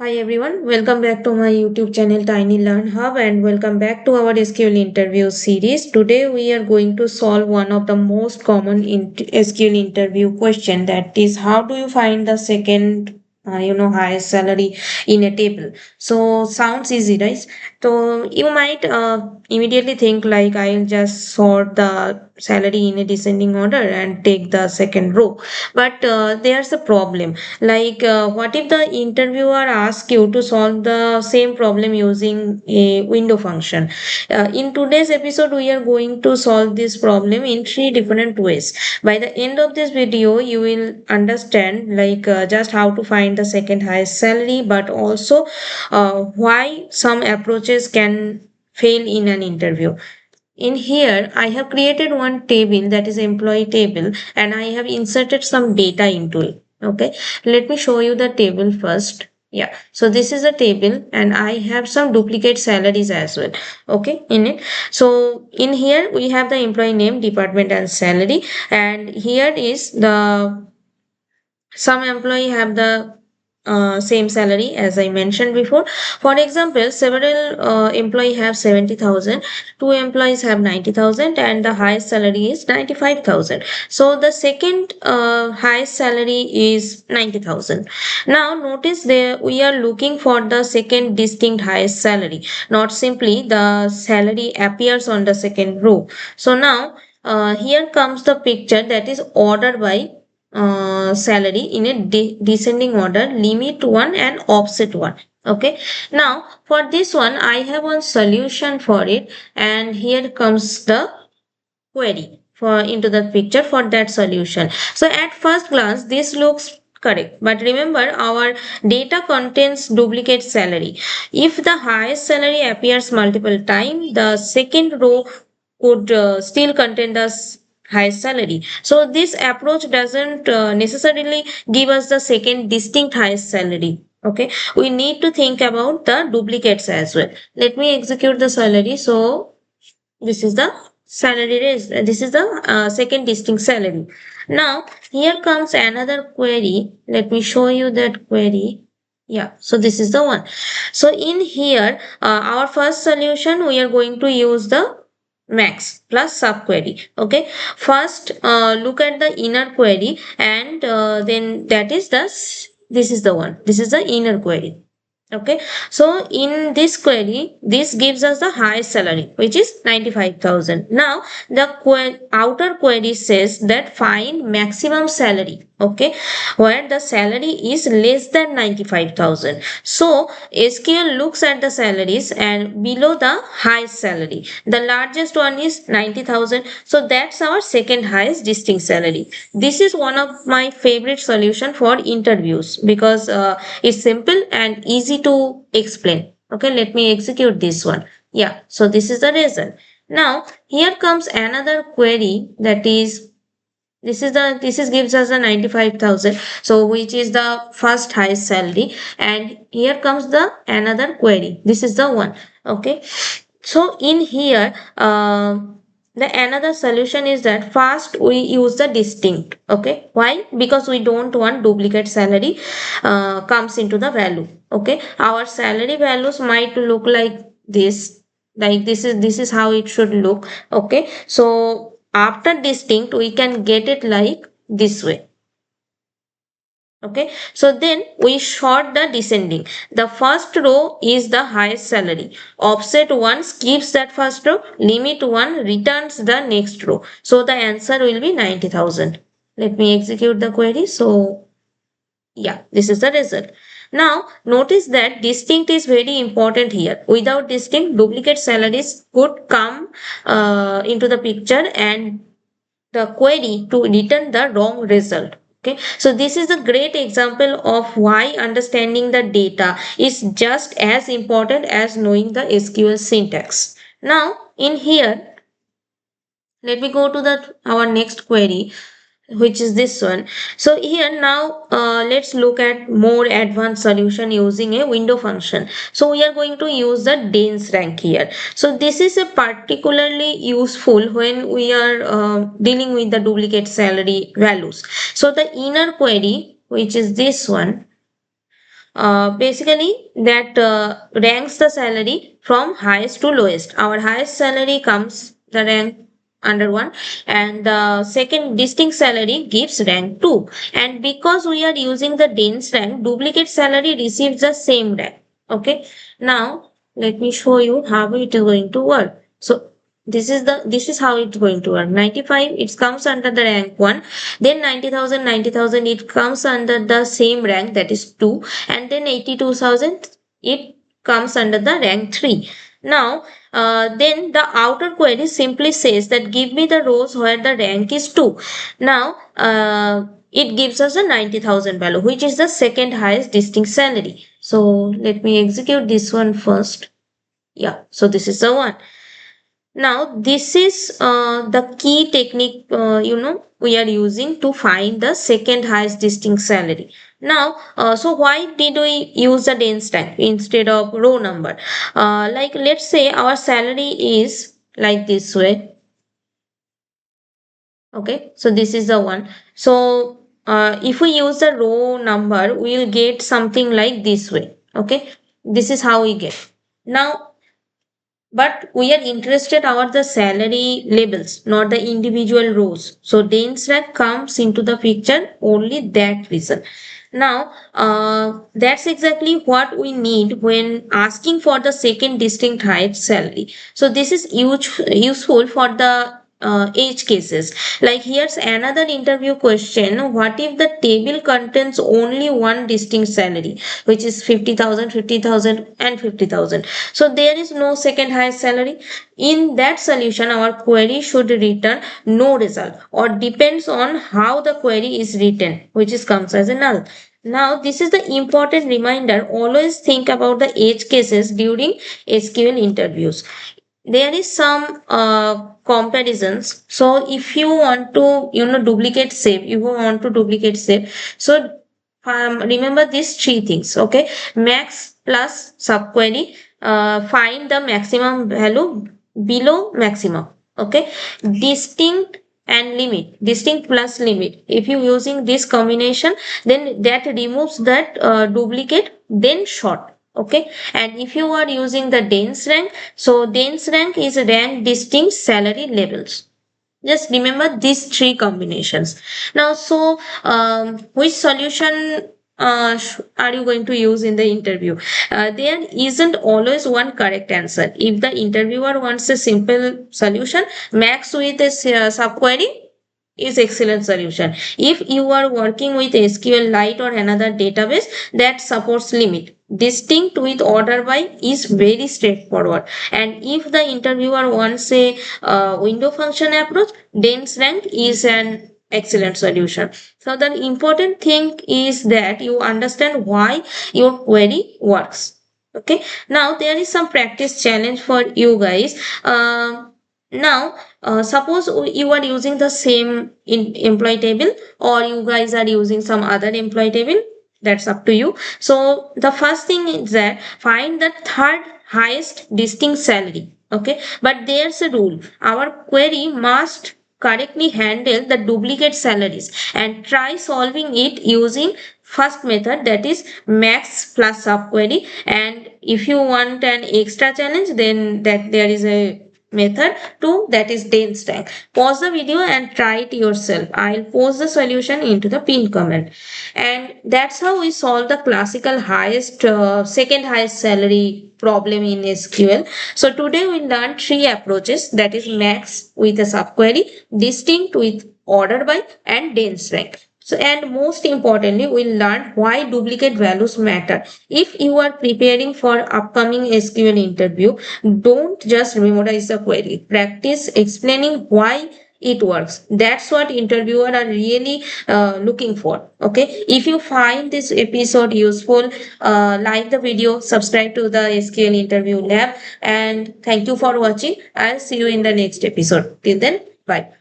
Hi everyone, welcome back to my YouTube channel Tiny Learn Hub and welcome back to our SQL interview series. Today we are going to solve one of the most common SQL interview question, that is how do you find the second highest salary in a table. So sounds easy, right? So you might immediately think like I'll just sort the salary in a descending order and take the second row, but there's a problem. What if the interviewer asks you to solve the same problem using a window function? In today's episode, we are going to solve this problem in three different ways. By the end of this video, you will understand just how to find the second highest salary, but also why some approaches can fail in an interview. In here, I have created one table, that is employee table, and I have inserted some data into it. Okay, let me show you the table first. Yeah, so this is a table and I have some duplicate salaries as well. Okay, in it. So in here we have the employee name, department and salary, and here is the some employee have the same salary as I mentioned before. For example, several employee have 70,000, two employees have 90,000, and the highest salary is 95,000. So the second highest salary is 90,000. Now notice there we are looking for the second distinct highest salary, not simply the salary appears on the second row. So now here comes the picture, that is ordered by salary in a descending order, limit 1 and offset 1. Okay, now for this one I have one solution for it, and here comes the query for into the picture for that solution. So at first glance this looks correct, but remember our data contains duplicate salary. If the highest salary appears multiple times, the second row could still contain the highest salary. So this approach doesn't necessarily give us the second distinct highest salary. Okay, we need to think about the duplicates as well. Let me execute the salary. So this is the salary raise. This is the second distinct salary. Now here comes another query. Let me show you that query. Yeah, so this is the one. So in here, our first solution, we are going to use the max plus subquery. Okay, first look at the inner query, and then that is the this is the one. This is the inner query. Okay, so in this query, this gives us the highest salary, which is 95,000. Now, the outer query says that find maximum salary, okay, where the salary is less than 95,000. So, SQL looks at the salaries and below the highest salary. The largest one is 90,000. So, that's our second highest distinct salary. This is one of my favorite solution for interviews because it's simple and easy to explain. Okay, let me execute this one. Yeah, so this is the result. Now here comes another query, that is this is gives us a 95,000, so which is the first highest salary, and here comes the another query. This is the one. Okay, so in here the another solution is that first we use the distinct. Okay, why? Because we don't want duplicate salary comes into the value. Okay, our salary values might look like this, like this is how it should look. Okay, so after distinct we can get it like this way. Okay, so then we sort the descending. The first row is the highest salary. Offset 1 skips that first row. Limit 1 returns the next row. So the answer will be 90,000. Let me execute the query. So yeah, this is the result. Now notice that distinct is very important here. Without distinct, duplicate salaries could come into the picture and the query to return the wrong result. Okay, so this is a great example of why understanding the data is just as important as knowing the SQL syntax. Now in here, let me go to the our next query, which is this one. So here now let's look at more advanced solution using a window function. So we are going to use the dense rank here. So this is a particularly useful when we are dealing with the duplicate salary values. So the inner query, which is this one, basically that ranks the salary from highest to lowest. Our highest salary comes the rank under 1, and the second distinct salary gives rank 2. And because we are using the dense rank, duplicate salary receives the same rank. Okay, now let me show you how it is going to work. So this is how it's going to work. 95, it comes under the rank 1, then 90,000 it comes under the same rank, that is 2, and then 82,000 it comes under the rank 3. Now then the outer query simply says that give me the rows where the rank is 2. Now it gives us a 90,000 value, which is the second highest distinct salary. So let me execute this one first. Yeah, so this is the one. Now, this is the key technique, we are using to find the second highest distinct salary. Now, so why did we use the dense type instead of row number? Like, let's say our salary is like this way. Okay, so this is the one. So, if we use the row number, we'll get something like this way. Okay, this is how we get. Now, but we are interested about the salary labels, not the individual rows. So dense rank comes into the picture only that reason. Now, that's exactly what we need when asking for the second distinct height salary. So this is useful for the age cases. Like here's another interview question. What if the table contains only one distinct salary, which is 50,000, 50,000, and 50,000? So there is no second highest salary. In that solution, our query should return no result or depends on how the query is written, which is comes as a null. Now, this is the important reminder. Always think about the edge cases during SQL interviews. There is some comparisons. So if you want to, duplicate save, so remember these three things. Okay, max plus subquery, find the maximum value below maximum. Okay, distinct and limit, distinct plus limit. If you using this combination, then that removes that duplicate, then short. Okay, and if you are using the dense rank, so dense rank is rank distinct salary levels. Just remember these three combinations. Now, so which solution are you going to use in the interview? There isn't always one correct answer. If the interviewer wants a simple solution, max with a subquery is excellent solution. If you are working with SQLite or another database that supports limit, distinct with order by is very straightforward. And if the interviewer wants a window function approach, dense rank is an excellent solution. So the important thing is that you understand why your query works. Okay, now there is some practice challenge for you guys. Now suppose you are using the same employee table, or you guys are using some other employee table, that's up to you. So the first thing is that find the third highest distinct salary. Okay, but there's a rule. Our query must correctly handle the duplicate salaries, and try solving it using first method, that is max plus subquery. And if you want an extra challenge, then that there is a method 2, that is dense rank. Pause the video and try it yourself. I'll post the solution into the pinned comment. And that's how we solve the classical highest second highest salary problem in SQL. So today we learned three approaches, that is max with a subquery, distinct with order by, and dense rank. So, and most importantly, we'll learn why duplicate values matter. If you are preparing for upcoming SQL interview, don't just memorize the query. Practice explaining why it works. That's what interviewer are really looking for. Okay, if you find this episode useful, like the video, subscribe to the SQL Interview Lab, and thank you for watching. I'll see you in the next episode. Till then, bye.